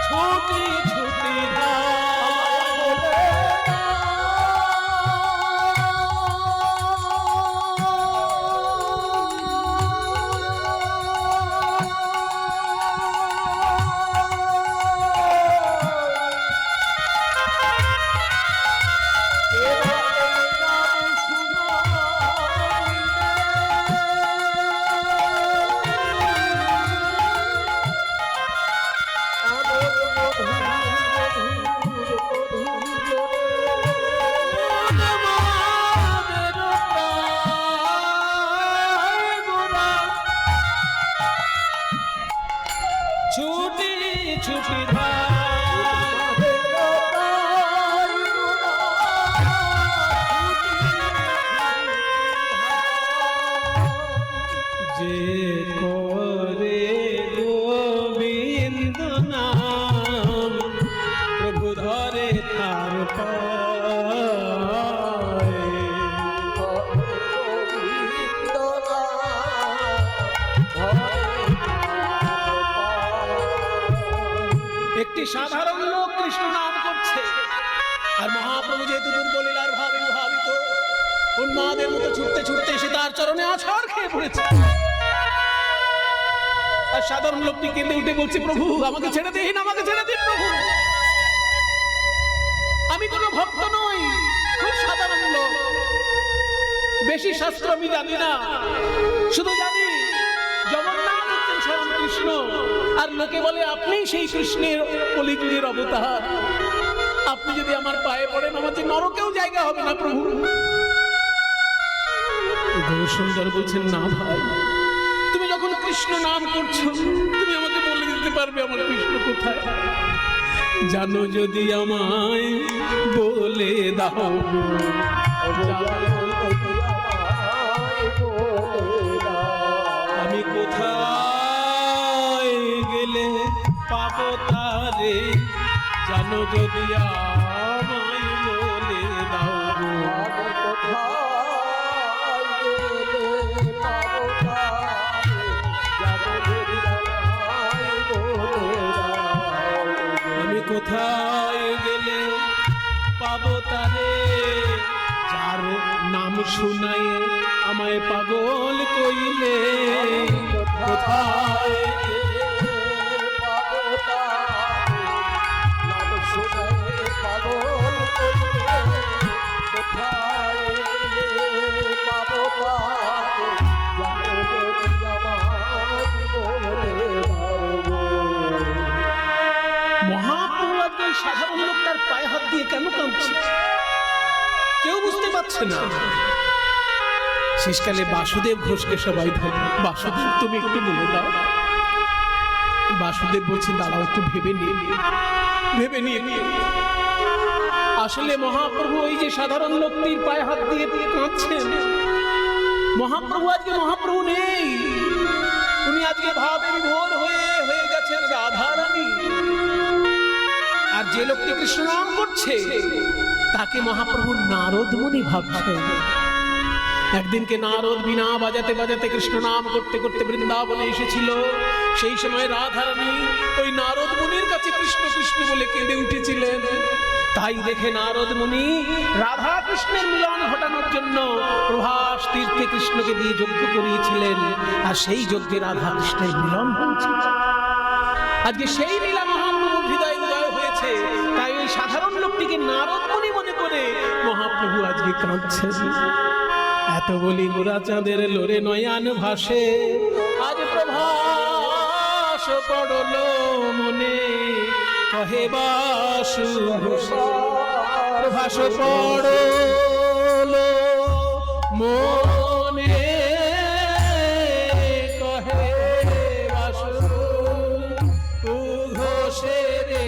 ছুটি ছুটি ছুটি ছুটি যে করে গোবিন্দ নাম প্রভু ধরে তার একটি সাধারণ লোক কৃষ্ণ নাম করছে, আর মহাপ্রভু যেহেতু দুর্বলীলার ভাবে ভাবিত উন্মাদের মতো ছুটতে ছুটতে এসে তার চরণে আছাড় খেয়ে পড়েছে। আর সাধারণ লোকটি কেঁদে উঠে বলছে, প্রভু আমাকে ছেড়ে দিন, আমাকে ছেড়ে দিন প্রভু, আমি কোনো ভক্ত নই, খুব সাধারণ লোক, বেশি শাস্ত্র আমি জানি না, শুধু জানি জগন্নাথ হচ্ছেন স্বয়ং কৃষ্ণ, আর লোকে বলে আপনি সেই কৃষ্ণের কলিযুগের অবতার, আপনি যদি আমার পায়ে পড়েন আমাদের নরকেও জায়গা হবে না প্রভু। গৌরসুন্দর বলছেন, না ভাই, তুমি যখন কৃষ্ণ নাম করছো তুমি আমাকে বলে দিতে পারবে আমার কৃষ্ণ কোথায়? জানো যদি আমায় বলে দাও, আমি কোথায় গেলে পাবো তারে, জানো যদি আমায় বলে দাও, আমি কোথায় গেলে পাবো তারে, যার নাম শুনাই আমায় পাগল কইলে, কোথায় সাধারণ লোকটার পায়ে হাত দিয়ে কেন কাঁদছে কেউ বুঝতে পারছে না। শেষকালে বাসুদেব ঘোষকে সবাই ধরে, বাসুদেব তুমি একটু বলে দাও। বাসুদেব বলছে, দাঁড়াও একটু ভেবে নিয়ে। ভেবে নিয়ে আসলে মহাপ্রভু ওই যে সাধারণ লোকটির পায়ে হাত দিয়ে কাঁদছেন, মহাপ্রভু আজকে মহাপ্রভু নেই, উনি আজকে ভাবে বিভোর হয়ে গেছেন রাধারানী। আর যে লোকটি কৃষ্ণ নাম করছে তাকে মহাপ্রভু নারদ মুনি ভাবছেন। একদিনকে নারদ বিনা বাজাতে বাজাতে কৃষ্ণ নাম করতে করতে বৃন্দাবনে এসেছিল। সেই সময় রাধারানী ওই নারদ মুনির কাছে কৃষ্ণ কৃষ্ণ বলে কেঁদে উঠেছিলেন। তাই দেখে নারদ মুনি রাধা কৃষ্ণের মিলন ঘটানোর জন্য প্রভাস তীর্থে কৃষ্ণকে দিয়ে যজ্ঞ করিয়েছিলেন। আর সেই যজ্ঞে রাধা কৃষ্ণের মিলন হয়েছিল। আজকে সেই লীলা মহাপ্রভুর হৃদয় উদয় হয়েছে। তাই ওই সাধারণ লোকটিকে নারদ মুনি মনে করে মহাপ্রভু আজকে কাঁদছেন। এত বলি গোরা চাঁদের লোরে নয়ান ভাসে, আজ প্রভাস পড়ল মনে, কহে বাসু প্রভাস পড়ল মনে, কহে বাসু ঘোষে রে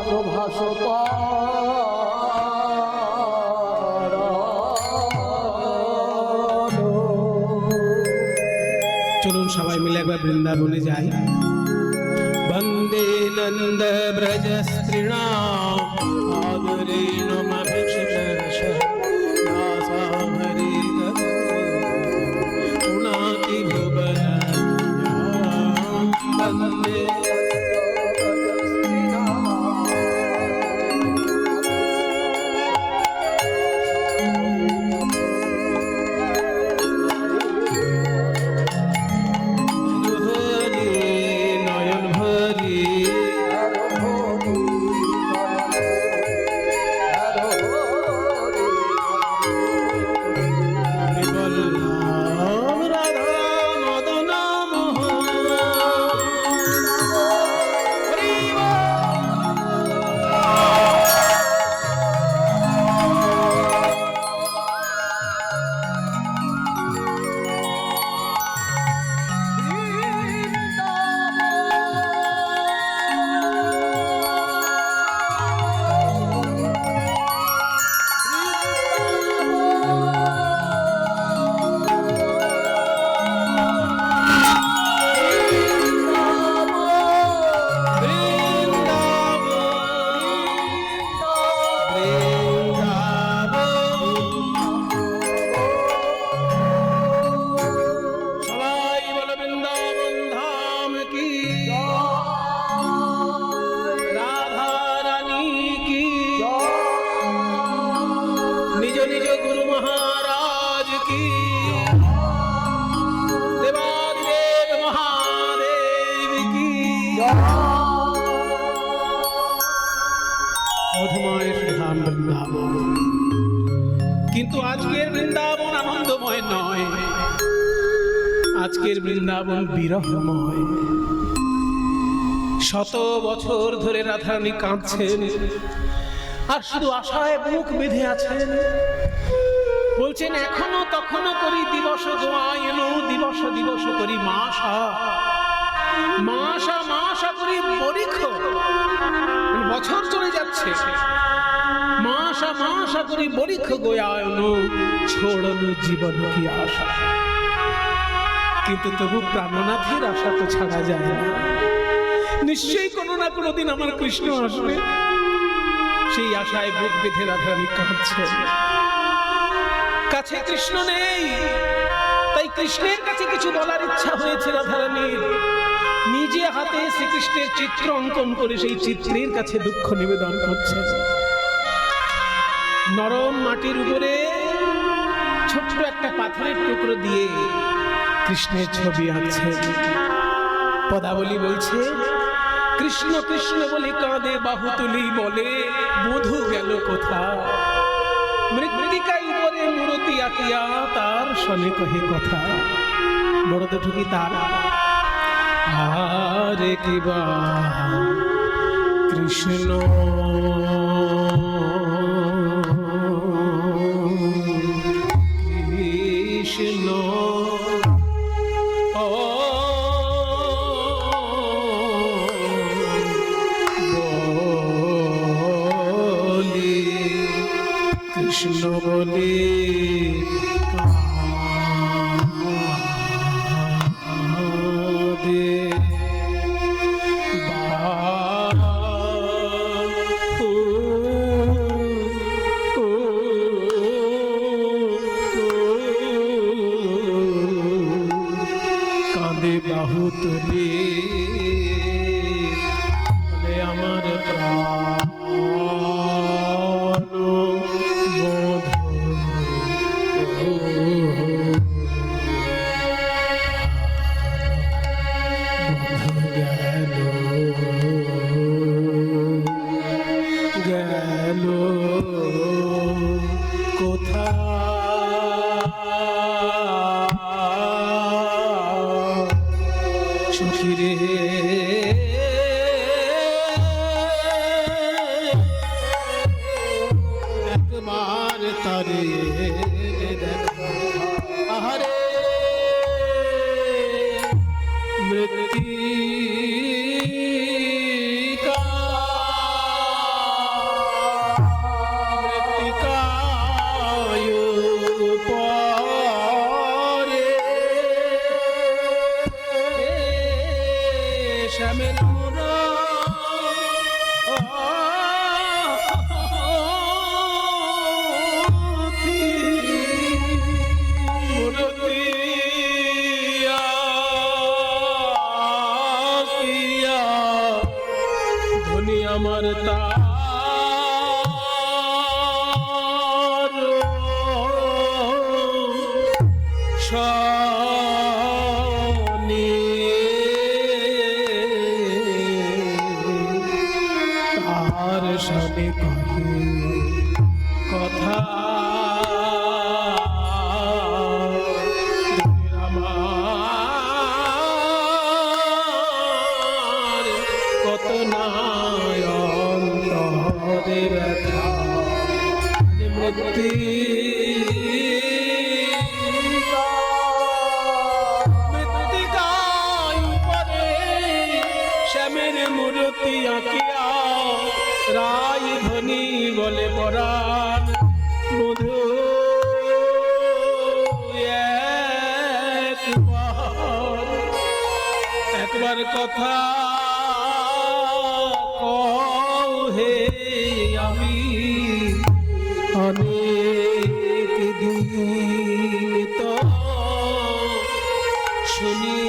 প্রভাস পড়ল। চলুন সবাই মিলে একবার বৃন্দাবনে যাই। বন্দে নন্দ ব্রজ স্ত্রীণাম আদরেণ মভিষিক্ষ দাসাভরি গুণাতি ভুবন বন্দে Oh আজকের বৃন্দাবন বিরহময়। শত বছর ধরে রাধারানী কাঁদছেন আর শুধু আশায় বুক বেঁধে আছেন। বলছেন এখনো তখনো করি দিবস গোয়ায়ন, দিবস দিবস করি মাসা, মাসা মাসা করি বরিখ। বছর চলে যাচ্ছে, মাসা মাসা করি বরিখ গোয়ায়ন, ছোড়নু জীবন কি আশা। কিন্তু তবু প্রাণনাথের আশা তো ছাড়া যায় না। নিশ্চয়ই কোনো না কোনো দিন আমার কৃষ্ণ আসবে, সেই আশায় বুক বেঁধে রাধারানী কাঁদছেন। কাছে কৃষ্ণ নেই, তাই কৃষ্ণের কাছে কিছু বলার ইচ্ছা হয়েছে রাধারানীর। নিজে হাতে শ্রীকৃষ্ণের চিত্র অঙ্কন করে সেই চিত্রের কাছে দুঃখ নিবেদন করছে। নরম মাটির উপরে ছোট্ট একটা পাথরের টুকরো দিয়ে কৃষ্ণের ছবি আঁকছে। পদাবলী বলছে, কৃষ্ণ কৃষ্ণ বলে কাঁদে বাহু তুলি বলে, বধূ গেল কোথা। মৃত্তিকায় উপরে মূরতি আঁকিয়া তার শনে কহে কথা। বড় দুঠুকি তার আরে কিবা কৃষ্ণ কৃষ্ণ কৃষ্ণ বলে কাঁদে বাহু কাঁদে বাহু তুলে বলে আমার প্রাণ গেল কোথা। সখীরে একবার তারে দেখো, আহারে মৃত্তিকা মৃত্তিকায় পরে শ্যামের আমার তার শনি তার শনি কহে কথা। আমার কত নায়ন্তরে ব্যথা মৃত্তিকায় উপরে শ্যামের মূর্তি আঁকিয়া রায় ধ্বনি বলে পরাণ মধু একবার কথা কও হে আমি অনেক দিন তো শুনি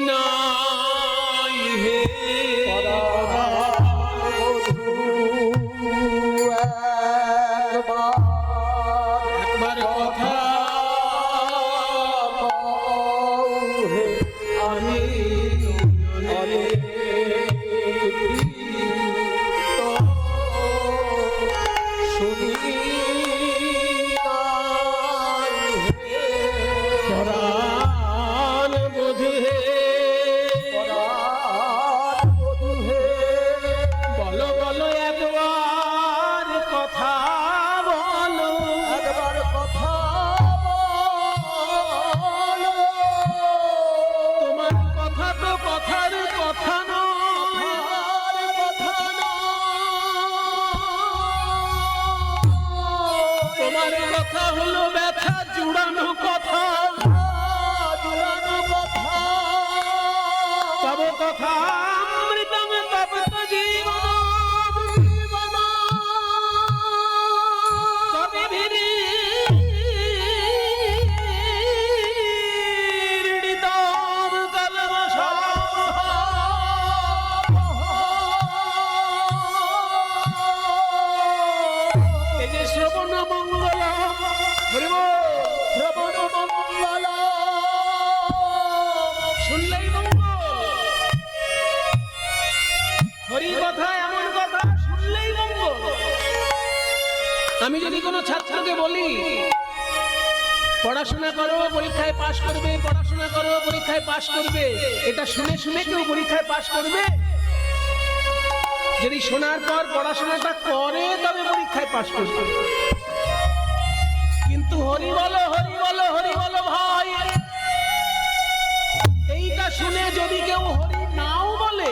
নাই হে একবার কথা আমি শুনি আমি যদি কোনো ছাত্রকে বলি পড়াশোনা করো পরীক্ষায় পাশ করবে, পড়াশোনা করো পরীক্ষায় পাশ করবে, এটা শুনে শুনে কেউ পরীক্ষায় পাশ করবে? যদি শোনার পর পড়াশোনাটা করে তবে পরীক্ষায় পাশ করবে। কিন্তু হরি বলো হরি বলো হরি বলো ভাই, এইটা শুনে যদি কেউ হরি নাও বলে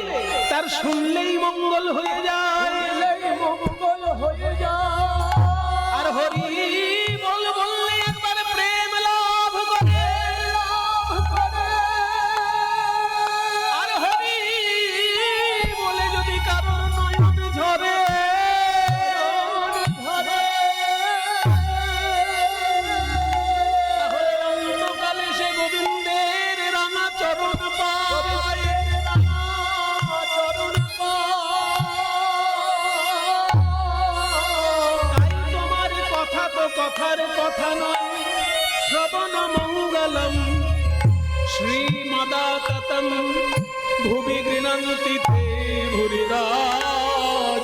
তার শুনলেই মঙ্গল হয়ে যায়, মঙ্গল হয়ে যায়। আর হরি বল বললে একবার প্রেম লাভ করে, আর হরি বলে যদি কারোর নয়ন ঝরে, তাহলে অন্তকালে সে গোবিন্দের রাঙা চরণ পায়, চরণ পায়। তাই তোমার কথা তো কথার কথা নয়, শ্রবণ মঙ্গলম শ্রীমদাততম ভুবি গৃণন্তি তে ভুরিদা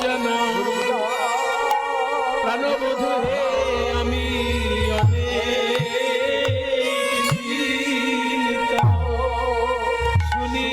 জনা। প্রাণবধূ হে আমি শুনি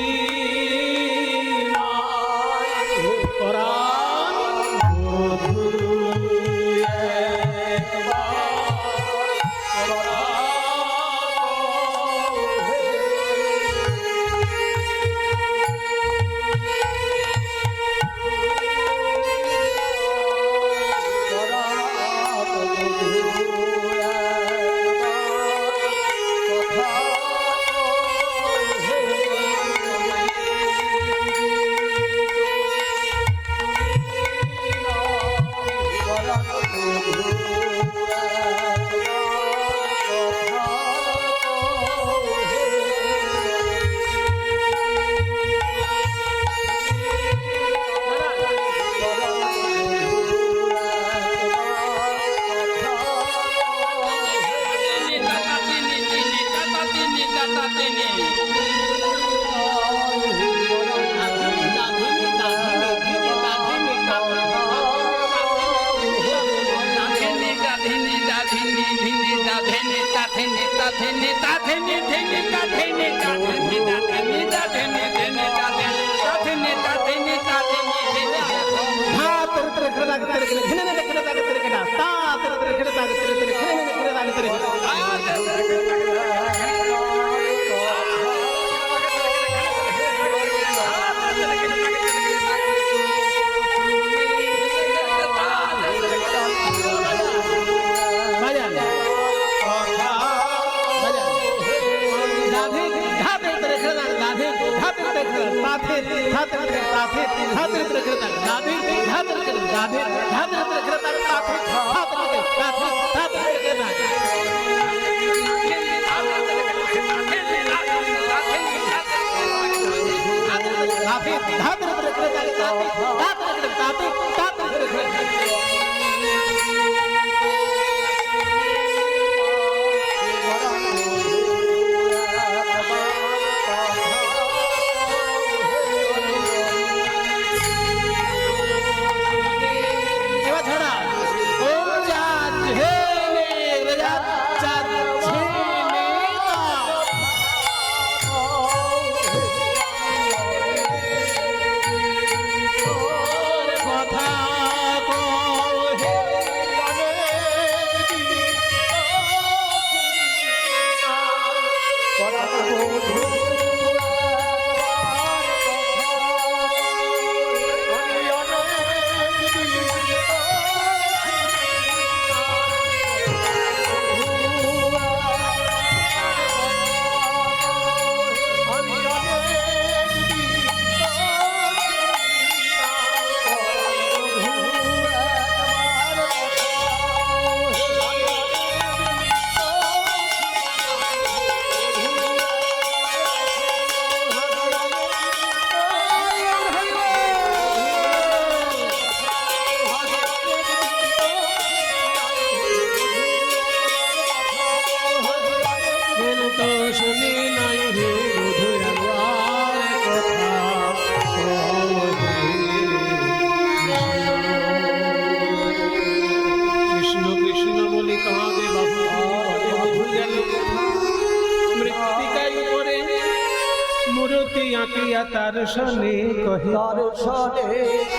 আঁকিয়া তার সনে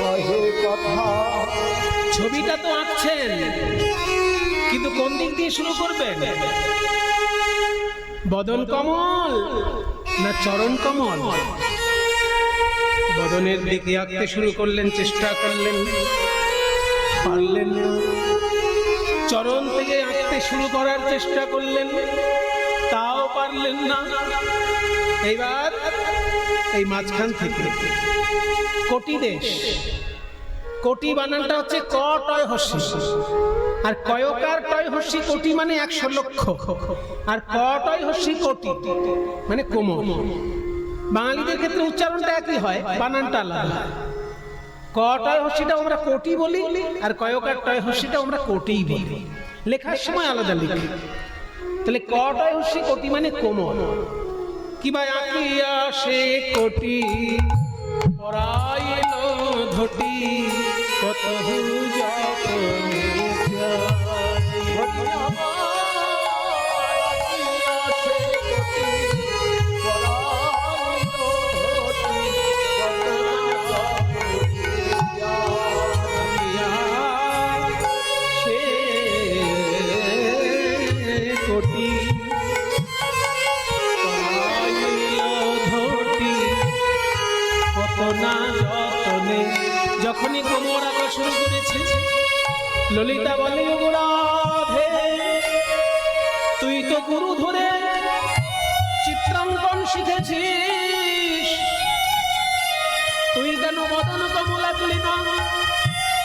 কহে কথা। ছবিটা তো আঁকছেন, কিন্তু কোন দিক দিয়ে শুরু করবেন? বদন কমল না চরণ কমল? বদনের দিকে আঁকতে শুরু করলেন, চেষ্টা করলেন, পারলেন না। চরণ থেকে আঁকতে শুরু করার চেষ্টা করলেন, তাও পারলেন না। এইবার এই মাঝখান থেকে কোটি দেশ, কোটি বানানটা হচ্ছে ক টয় হস্যি, আর কয়কার টয় হস্যি কোটি মানে 100 লক্ষ, আর ক টয় হস্যি কোটি মানে কোমল। বাঙালিদের ক্ষেত্রে উচ্চারণটা একই হয়, বানানটা আলাদা। ক টয় হস্যিটা আমরা কোটি বলি, আর কয়কার টয় হস্যিটা আমরা কোটিই বলি, লেখার সময় আলাদা লিখি। তাহলে ক টয় হস্যি কোটি মানে কোমল। কি ভাই আঁকিয়া সে কোটি পরাইল ধটি, কত কোটি না যতনে। যখনই কোমর আঁকা শুরু করেছে, ললিতা বলে রাধে তুই তো গুরু ধরে চিত্রাঙ্কন শিখেছিস, তুই কেন বদন কমল আঁকলি না,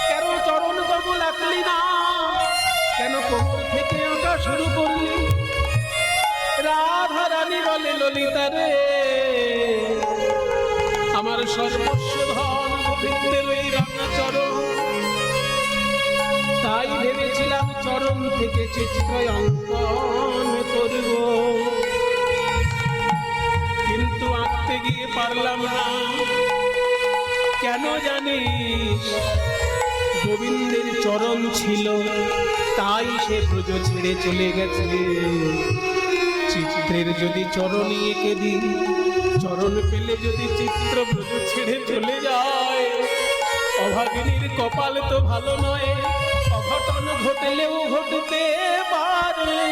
কেন চরণ কমল আঁকলি না, কেন কোমর থেকে আঁকা শুরু করলি? রাধা রানী বলে ললিতা রে, আমার সর্বস্ব ধন গোবিন্দের ওই রাঙা চরণ, তাই ভেবেছিলাম চরণ থেকে চিত্র অঙ্কন করব, কিন্তু আঁকতে গিয়ে পারলাম না। কেন জানিস? গোবিন্দের চরণ ছিল, তাই সে ব্রজ ছেড়ে চলে গেছে। চিত্রের যদি চরণই এঁকে দিই, চরণ পেলে যদি চিত্র ব্রজ ছেড়ে চলে যায়, অভাগিনীর কপাল তো ভালো নয়, অঘটন ঘটলেও ঘটতে পারে।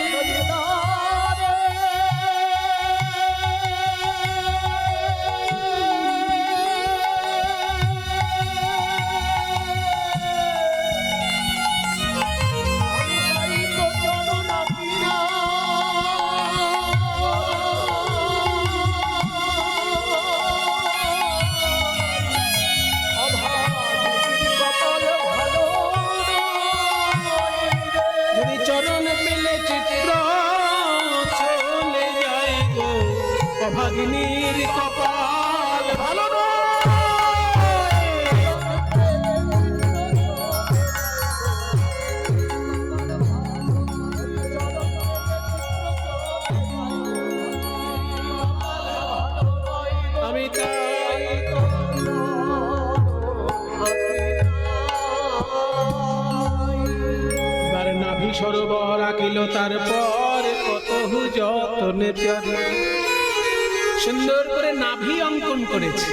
অভাগিনীর কপাল ভালো আমি তাই এবার নাভি সরোবর আঁকিল, তারপর কত যতনে প্যারে সুন্দর করে নাভি অঙ্কন করেছে।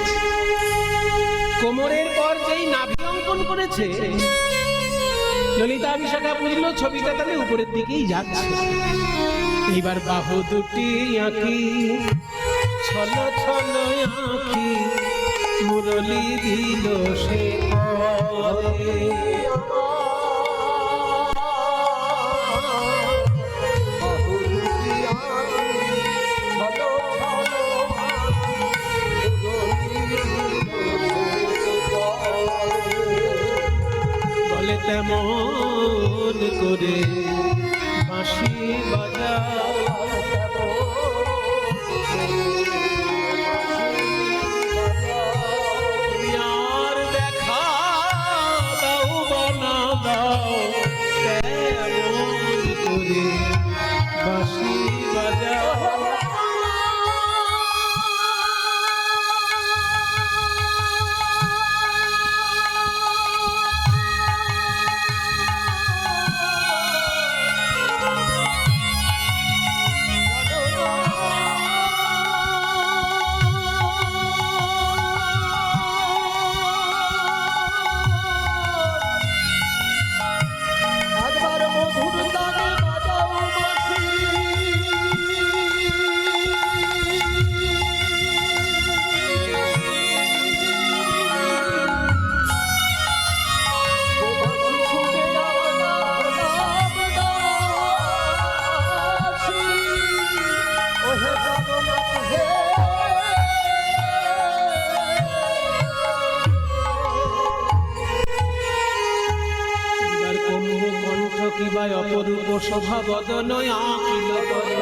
কোমরের পর যেই নাভি অঙ্কন করেছে, ললিতা বিশাখা বুঝলো ছবিটা তাহলে উপরের দিকেই যাচ্ছে। এইবার বাহু দুটি আঁকি, ছল ছল আঁকি, মুরলি দিল সে বলে তেমন করে বাঁশি বাজাও, আর দেখা দাও বনা বদন আকিল পরে।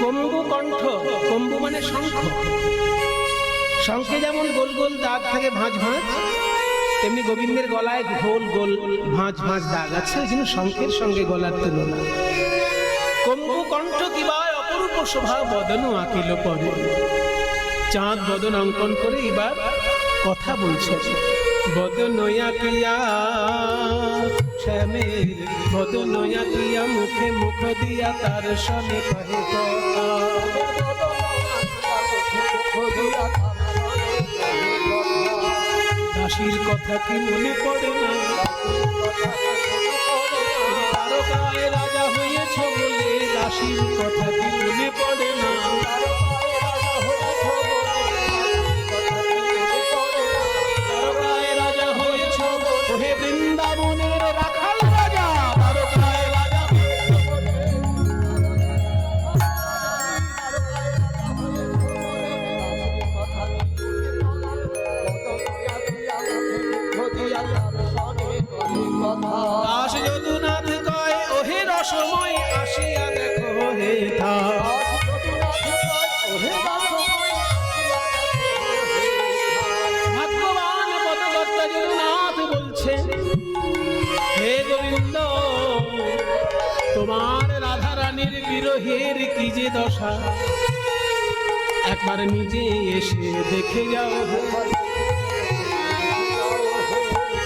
কম্বু কণ্ঠ, কম্বু মানে শঙ্খ। শঙ্খে যেমন গোল গোল দাগ থাকে ভাঁজ ভাঁজ, তেমনি গোবিন্দের গলায় গোল গোল ভাঁজ ভাঁজ দাগ আছে, ওই জন্য শঙ্খের সঙ্গে গলার তুলনা। কম্বু কণ্ঠ কিবা অপরূপ শোভা বদন আঁকিল পরে। চাঁদ বদন অঙ্কন করে এবার কথা বলছে। বদন আঁকিয়া শ্যামের বদন আঁকিয়া মুখে মুখ দিয়া তার সনে কহে কথা। দাসীর কথা কি মনে পড়ে না? তারকায় রাজা হয়েছ বলে দাসীর কথা কি মনে পড়ে না? তারকায় রাজা হয়েছ ওহে বৃন্দাবনের রাখাল রাজা। তারকায় রাজা দাস যদুনাথ কয় ওহে রসময় আসিয়া দেখো হে থা। ভাগ্যবান পদকর্তা যদুনাথ বলছেন হে গোবিন্দ, তোমার রাধা রানীর বিরহের কি যে দশা, একবার নিজে এসে দেখে যাও।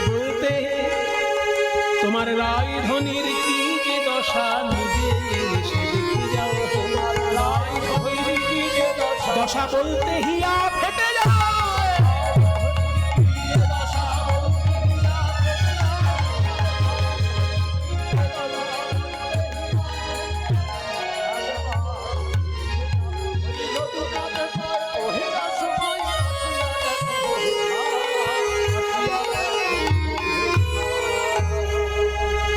বলতে তোমার রায়ধনির কি যে দশা, নিজে এসে দেখে যাও। দশা বলতে হিয়া